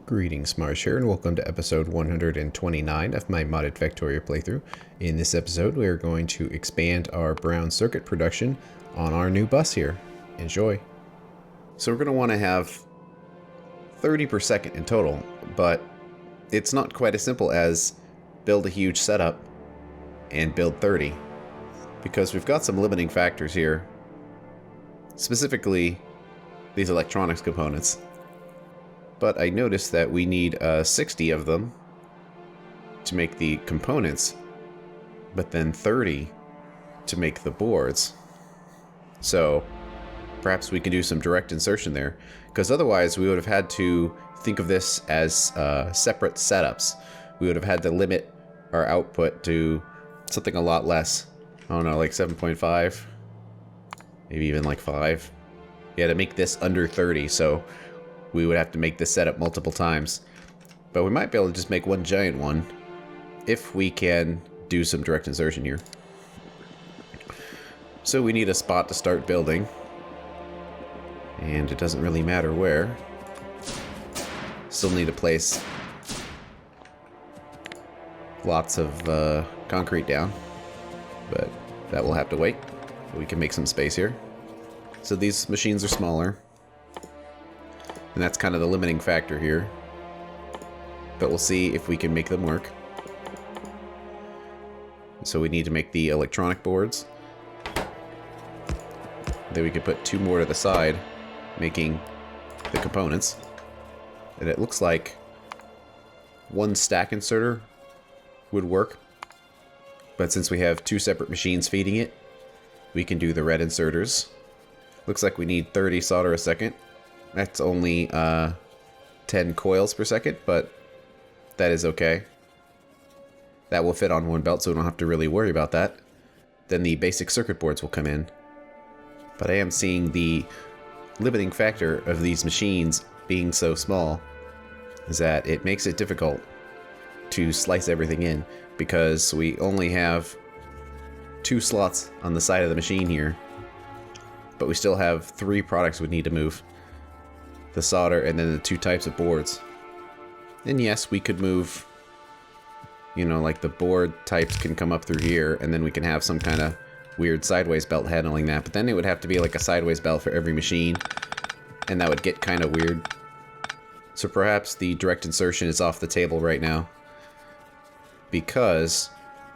Greetings, Marsh here, and welcome to episode 129 of my modded Factorio playthrough. In this episode, we are going to expand our brown circuit production on our new bus here. Enjoy. So we're going to want to have 30 per second in total, but it's not quite as simple as build a huge setup and build 30, because we've got some limiting factors here, specifically these electronics components. But I noticed that we need 60 of them to make the components, but then 30 to make the boards. So perhaps we can do some direct insertion there, because otherwise we would have had to think of this as separate setups. We would have had to limit our output to something a lot less. I don't know, like 7.5, maybe even like 5. Yeah, to make this under 30, so we would have to make this setup multiple times. But we might be able to just make one giant one if we can do some direct insertion here. So we need a spot to start building, and it doesn't really matter where. Still need to place lots of concrete down, but that will have to wait. We can make some space here. So these machines are smaller, and that's kind of the limiting factor here. But we'll see if we can make them work. So we need to make the electronic boards. Then we could put 2 more to the side, making the components. And it looks like 1 stack inserter would work. But since we have 2 separate machines feeding it, we can do the red inserters. Looks like we need 30 solder a second. That's only 10 coils per second, but that is okay. That will fit on one belt, so we don't have to really worry about that. Then the basic circuit boards will come in. But I am seeing the limiting factor of these machines being so small is that it makes it difficult to slice everything in, because we only have 2 slots on the side of the machine here, but we still have 3 products we need to move. The solder, and then the 2 types of boards. And yes, we could move, you know, like the board types can come up through here, and then we can have some kind of weird sideways belt handling that, but then it would have to be like a sideways belt for every machine, and that would get kind of weird. So perhaps the direct insertion is off the table right now, because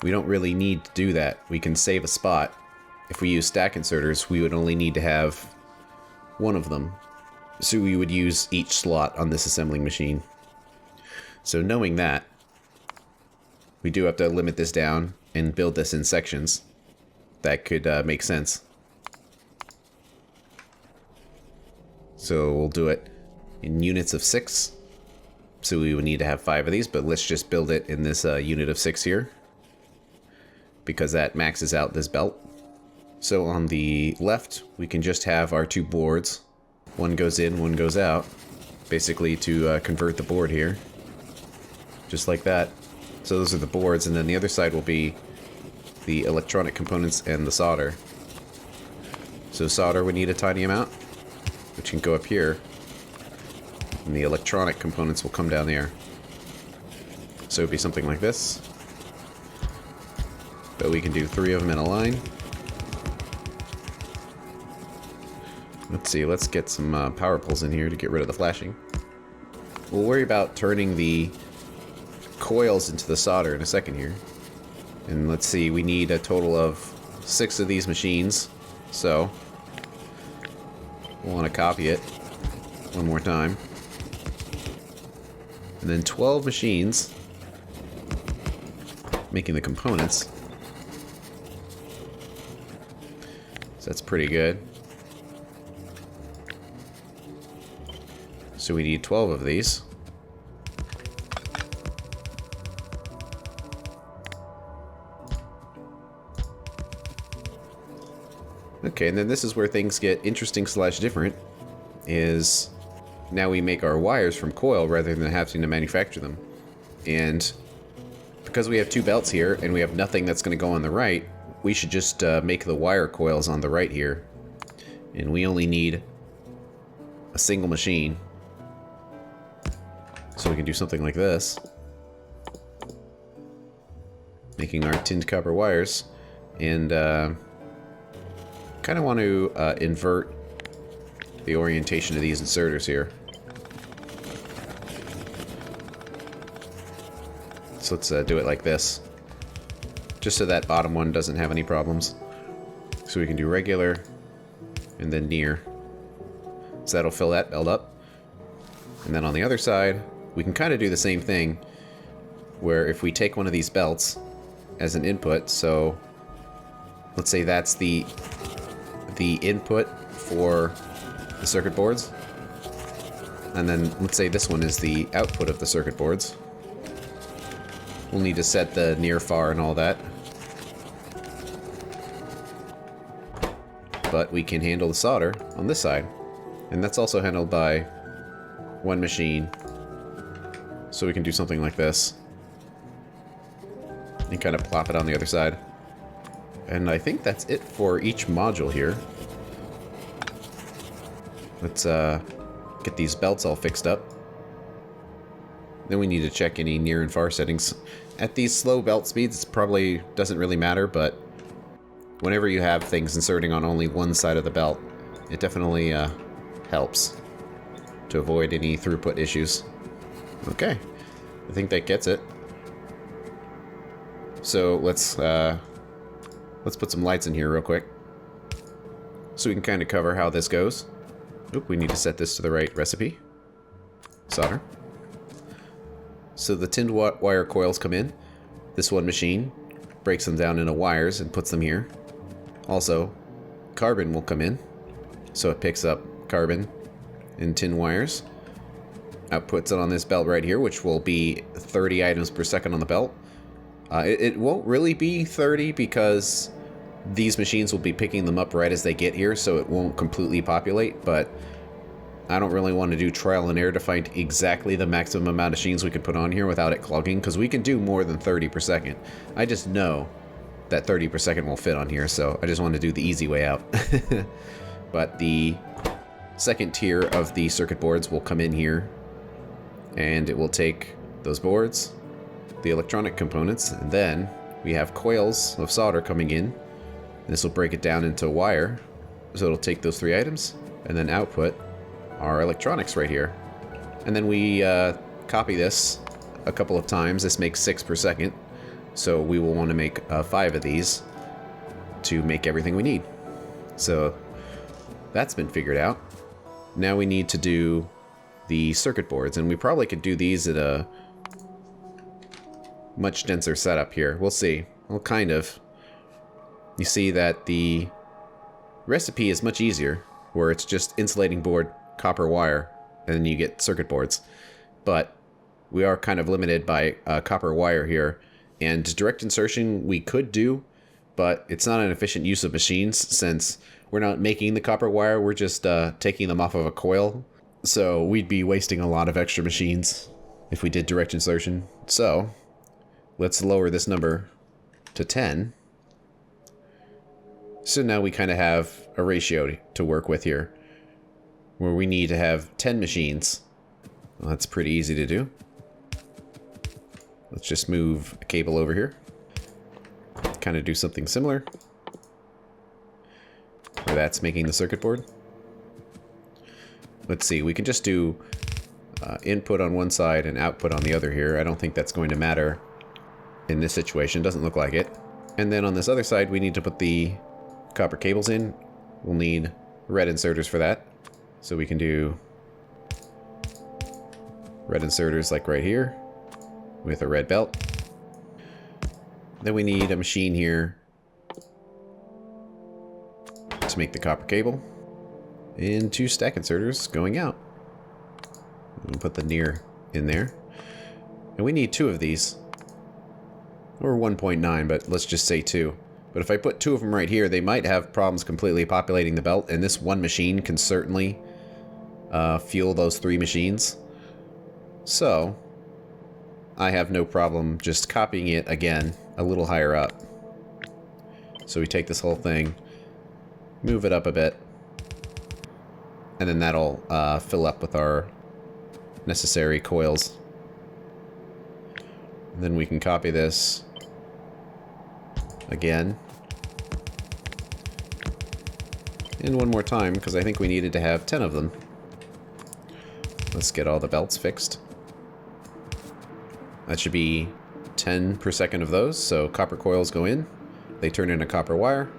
we don't really need to do that. We can save a spot. If we use stack inserters, we would only need to have 1 of them. So we would use each slot on this assembling machine. So knowing that, we do have to limit this down and build this in sections. That could make sense. So we'll do it in units of 6. So we would need to have 5 of these, but let's just build it in this unit of 6 here, because that maxes out this belt. So on the left, we can just have our 2 boards. 1 goes in, 1 goes out, basically to convert the board here, just like that. So those are the boards, and then the other side will be the electronic components and the solder. So solder would need a tiny amount, which can go up here, and the electronic components will come down there. So it'd be something like this, but we can do 3 of them in a line. Let's see, let's get some power poles in here to get rid of the flashing. We'll worry about turning the coils into the solder in a second here. And let's see, we need a total of 6 of these machines, so we'll want to copy it one more time. And then 12 machines making the components. So that's pretty good. So we need 12 of these. Okay, and then this is where things get interesting / different, is now we make our wires from coil rather than having to manufacture them. And because we have 2 belts here and we have nothing that's going to go on the right, we should just make the wire coils on the right here. And we only need a single machine. So we can do something like this. Making our tinned copper wires. And kind of want to invert the orientation of these inserters here. So let's do it like this. Just so that bottom one doesn't have any problems. So we can do regular and then near. So that'll fill that belt up. And then on the other side, we can kind of do the same thing, where if we take one of these belts as an input, so let's say that's the input for the circuit boards, and then let's say this one is the output of the circuit boards. We'll need to set the near, far, and all that. But we can handle the solder on this side, and that's also handled by one machine. So we can do something like this and kind of plop it on the other side. And I think that's it for each module here. Let's get these belts all fixed up. Then we need to check any near and far settings. At these slow belt speeds, it probably doesn't really matter, but whenever you have things inserting on only one side of the belt, it definitely helps to avoid any throughput issues. Okay, I think that gets it. So let's put some lights in here real quick, so we can kind of cover how this goes. Oop, we need to set this to the right recipe. Solder. So the tinned wire coils come in. This one machine breaks them down into wires and puts them here. Also, carbon will come in, so it picks up carbon and tin wires. Outputs it on this belt right here, which will be 30 items per second on the belt. It won't really be 30 because these machines will be picking them up right as they get here, so it won't completely populate, but I don't really want to do trial and error to find exactly the maximum amount of machines we can put on here without it clogging, because we can do more than 30 per second. I just know that 30 per second will fit on here, so I just want to do the easy way out. But the second tier of the circuit boards will come in here, and it will take those boards, the electronic components, and then we have coils of solder coming in. This will break it down into wire, so it'll take those 3 items and then output our electronics right here. And then we copy this a couple of times. This makes 6 per second, so we will want to make 5 of these to make everything we need. So that's been figured out. Now we need to do the circuit boards, and we probably could do these at a much denser setup here. We'll see. Well, kind of. You see that the recipe is much easier, where it's just insulating board, copper wire, and then you get circuit boards. But we are kind of limited by copper wire here, and direct insertion we could do, but it's not an efficient use of machines since we're not making the copper wire, we're just taking them off of a coil. So we'd be wasting a lot of extra machines if we did direct insertion. So let's lower this number to 10. So now we kind of have a ratio to work with here, where we need to have 10 machines. Well, that's pretty easy to do. Let's just move a cable over here. Kind of do something similar, where that's making the circuit board. Let's see, we can just do input on one side and output on the other here. I don't think that's going to matter in this situation. Doesn't look like it. And then on this other side, we need to put the copper cables in. We'll need red inserters for that. So we can do red inserters like right here with a red belt. Then we need a machine here to make the copper cable. And 2 stack inserters going out. We'll put the near in there. And we need 2 of these. Or 1.9, but let's just say 2. But if I put 2 of them right here, they might have problems completely populating the belt, and this one machine can certainly fuel those 3 machines. So I have no problem just copying it again a little higher up. So we take this whole thing, move it up a bit, and then that'll fill up with our necessary coils And then we can copy this again. And one more time, because I think we needed to have 10 of them. Let's get all the belts fixed. That should be 10 per second of those, so copper coils go in, they turn into copper wire,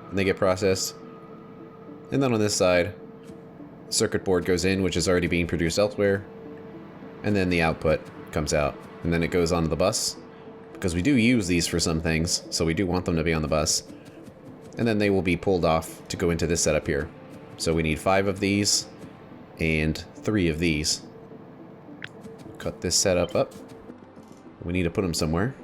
and they get processed. And then on this side, circuit board goes in, which is already being produced elsewhere, and then the output comes out. And then it goes onto the bus, because we do use these for some things, so we do want them to be on the bus. And then they will be pulled off to go into this setup here. So we need 5 of these, and 3 of these. Cut this setup up. We need to put them somewhere.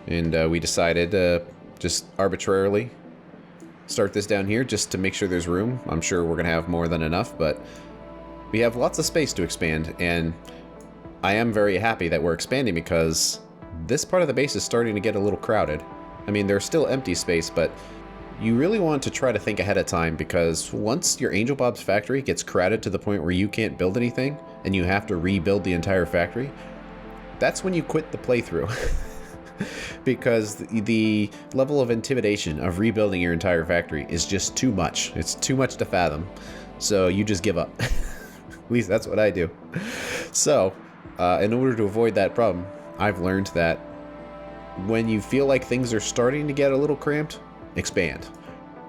And we decided just arbitrarily start this down here just to make sure there's room. I'm sure we're going to have more than enough, but we have lots of space to expand, and I am very happy that we're expanding because this part of the base is starting to get a little crowded. I mean, there's still empty space, but you really want to try to think ahead of time, because once your Angel Bob's factory gets crowded to the point where you can't build anything and you have to rebuild the entire factory, that's when you quit the playthrough. Because the level of intimidation of rebuilding your entire factory is just too much. It's too much to fathom. So you just give up. At least that's what I do. So, in order to avoid that problem, I've learned that when you feel like things are starting to get a little cramped, expand.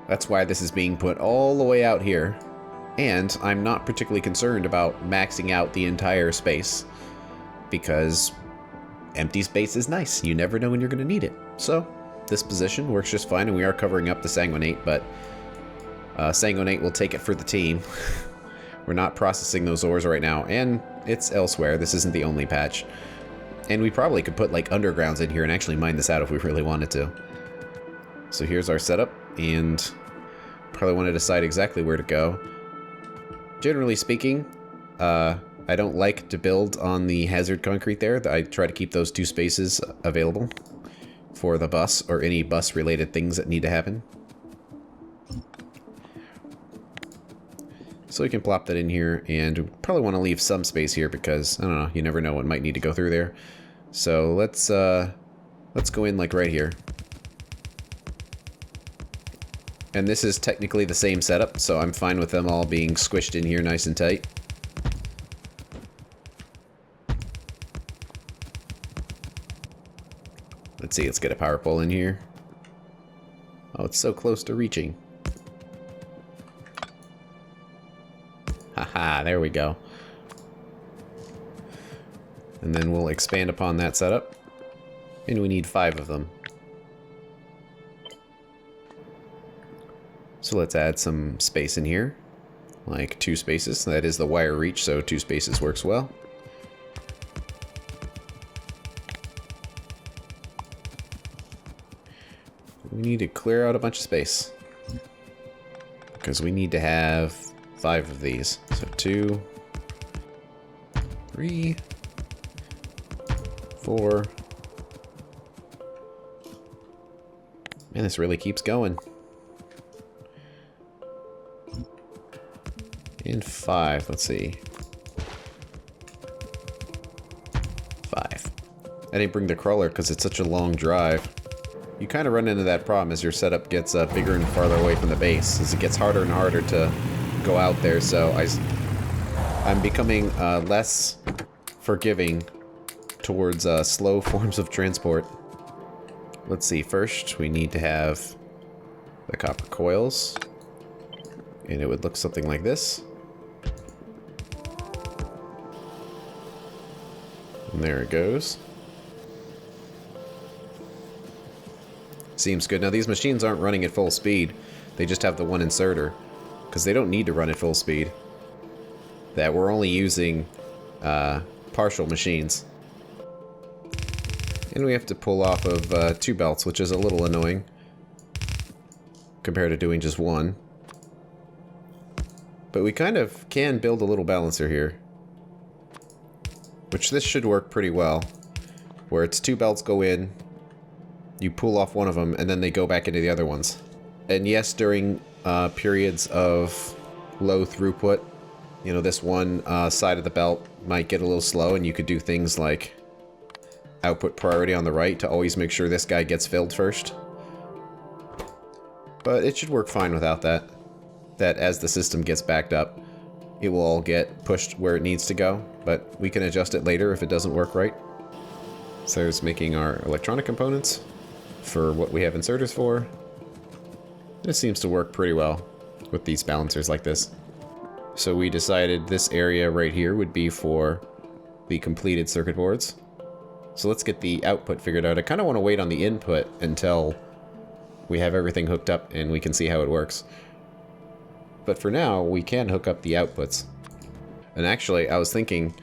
That's why this is being put all the way out here. And I'm not particularly concerned about maxing out the entire space, because empty space is nice. You never know when you're going to need it. So this position works just fine, and we are covering up the Sanguinate, but Sanguinate will take it for the team. We're not processing those ores right now, and it's elsewhere. This isn't the only patch. And we probably could put like undergrounds in here and actually mine this out if we really wanted to. So here's our setup, and probably want to decide exactly where to go. Generally speaking, I don't like to build on the hazard concrete there. I try to keep those 2 spaces available for the bus or any bus related things that need to happen. So we can plop that in here, and we probably want to leave some space here because, I don't know, you never know what might need to go through there. So let's go in like right here. And this is technically the same setup, so I'm fine with them all being squished in here nice and tight. Let's see, let's get a power pole in here. Oh, it's so close to reaching. Haha, there we go. And then we'll expand upon that setup. And we need 5 of them. So let's add some space in here. Like 2 spaces. That is the wire reach, so 2 spaces works well. We need to clear out a bunch of space, because we need to have 5 of these. So 2, 3, 4. Man, this really keeps going. And 5, let's see. 5. I didn't bring the crawler because it's such a long drive. You kind of run into that problem as your setup gets bigger and farther away from the base, as it gets harder and harder to go out there. So I'm becoming less forgiving towards slow forms of transport. Let's see, first we need to have the copper coils, and it would look something like this. And there it goes. Seems good. Now these machines aren't running at full speed. They just have the 1 inserter, because they don't need to run at full speed. That we're only using partial machines. And we have to pull off of 2 belts, which is a little annoying compared to doing just 1. But we kind of can build a little balancer here, which this should work pretty well, where it's 2 belts go in, you pull off one of them, and then they go back into the other ones. And yes, during periods of low throughput, you know, this one side of the belt might get a little slow, and you could do things like output priority on the right to always make sure this guy gets filled first. But it should work fine without that. That as the system gets backed up, it will all get pushed where it needs to go, but we can adjust it later if it doesn't work right. So there's making our electronic components for what we have inserters for. It seems to work pretty well with these balancers like this. So we decided this area right here would be for the completed circuit boards. So let's get the output figured out. I kind of want to wait on the input until we have everything hooked up and we can see how it works. But for now, we can hook up the outputs. And actually, I was thinking,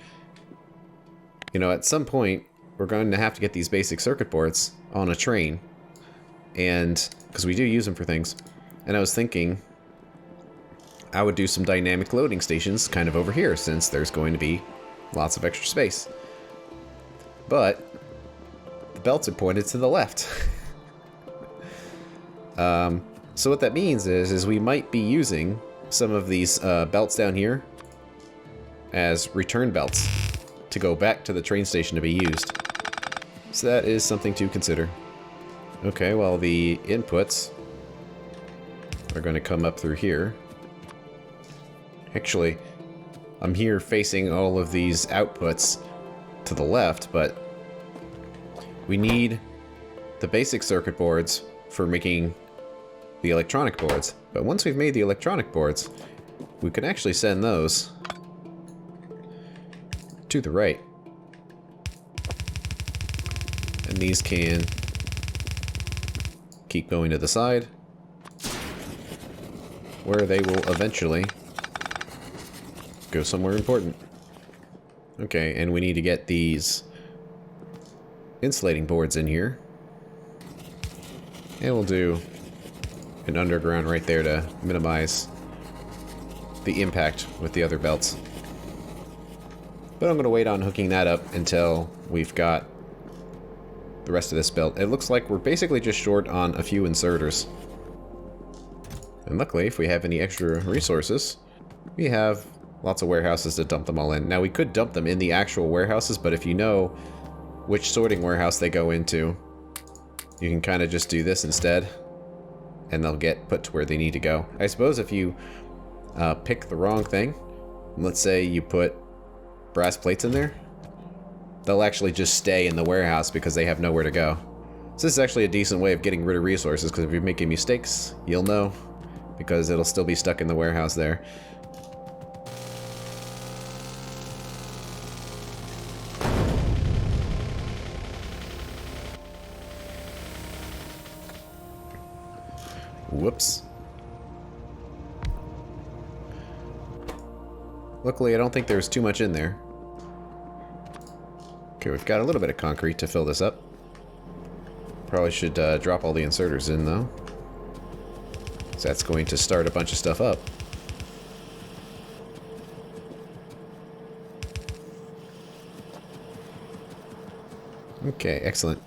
you know, at some point, we're going to have to get these basic circuit boards on a train. And, because we do use them for things. And I was thinking, I would do some dynamic loading stations kind of over here, since there's going to be lots of extra space. But the belts are pointed to the left. So what that means is we might be using some of these belts down here as return belts to go back to the train station to be used. So that is something to consider. Okay, well, the inputs are going to come up through here. Actually, I'm here facing all of these outputs to the left, but we need the basic circuit boards for making the electronic boards. But once we've made the electronic boards, we can actually send those to the right. And these can keep going to the side, where they will eventually go somewhere important. Okay, and we need to get these insulating boards in here. And we'll do an underground right there to minimize the impact with the other belts. But I'm going to wait on hooking that up until we've got the rest of this built. It looks like we're basically just short on a few inserters. And luckily, if we have any extra resources, we have lots of warehouses to dump them all in. Now, we could dump them in the actual warehouses, but if you know which sorting warehouse they go into, you can kind of just do this instead, and they'll get put to where they need to go. I suppose if you pick the wrong thing, let's say you put brass plates in there, they'll actually just stay in the warehouse because they have nowhere to go. So this is actually a decent way of getting rid of resources, because if you're making mistakes, you'll know, because it'll still be stuck in the warehouse there. Whoops. Luckily, I don't think there's too much in there. Okay, we've got a little bit of concrete to fill this up. Probably should drop all the inserters in, though. So that's going to start a bunch of stuff up. Okay, excellent.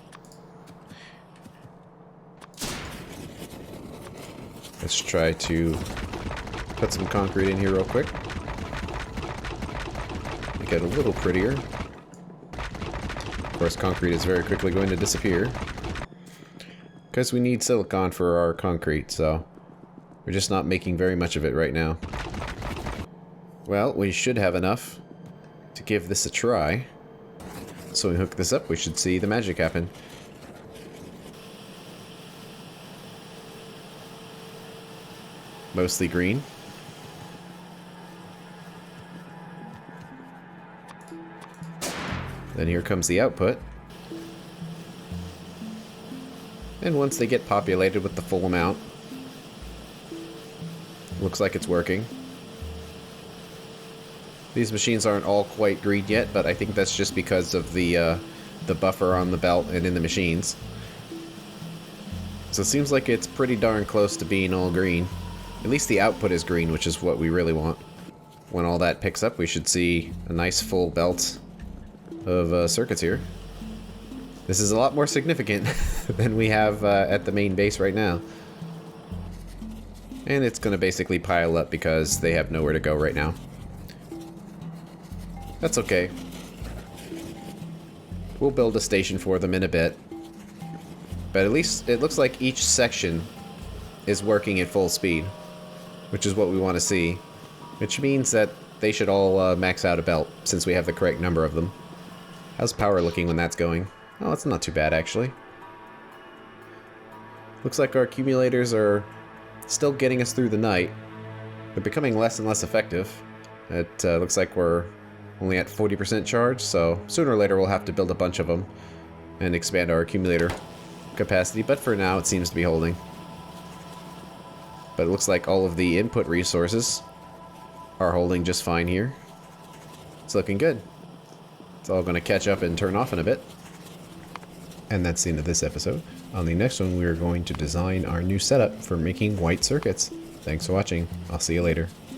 Let's try to put some concrete in here real quick. Make it a little prettier. Of course, concrete is very quickly going to disappear, because we need silicon for our concrete, so we're just not making very much of it right now. Well, we should have enough to give this a try. So we hook this up, we should see the magic happen. Mostly green. Then here comes the output. And once they get populated with the full amount, looks like it's working. These machines aren't all quite green yet, but I think that's just because of the buffer on the belt and in the machines. So it seems like it's pretty darn close to being all green. At least the output is green, which is what we really want. When all that picks up, we should see a nice full belt of circuits here. This is a lot more significant than we have at the main base right now. And it's going to basically pile up because they have nowhere to go right now. That's okay. We'll build a station for them in a bit. But at least it looks like each section is working at full speed, which is what we want to see. Which means that they should all max out a belt, since we have the correct number of them. How's power looking when that's going? Oh, it's not too bad, actually. Looks like our accumulators are still getting us through the night. They're becoming less and less effective. It looks like we're only at 40% charge, so sooner or later we'll have to build a bunch of them and expand our accumulator capacity, but for now it seems to be holding. But it looks like all of the input resources are holding just fine here. It's looking good. It's all going to catch up and turn off in a bit. And that's the end of this episode. On the next one, we are going to design our new setup for making white circuits. Thanks for watching. I'll see you later.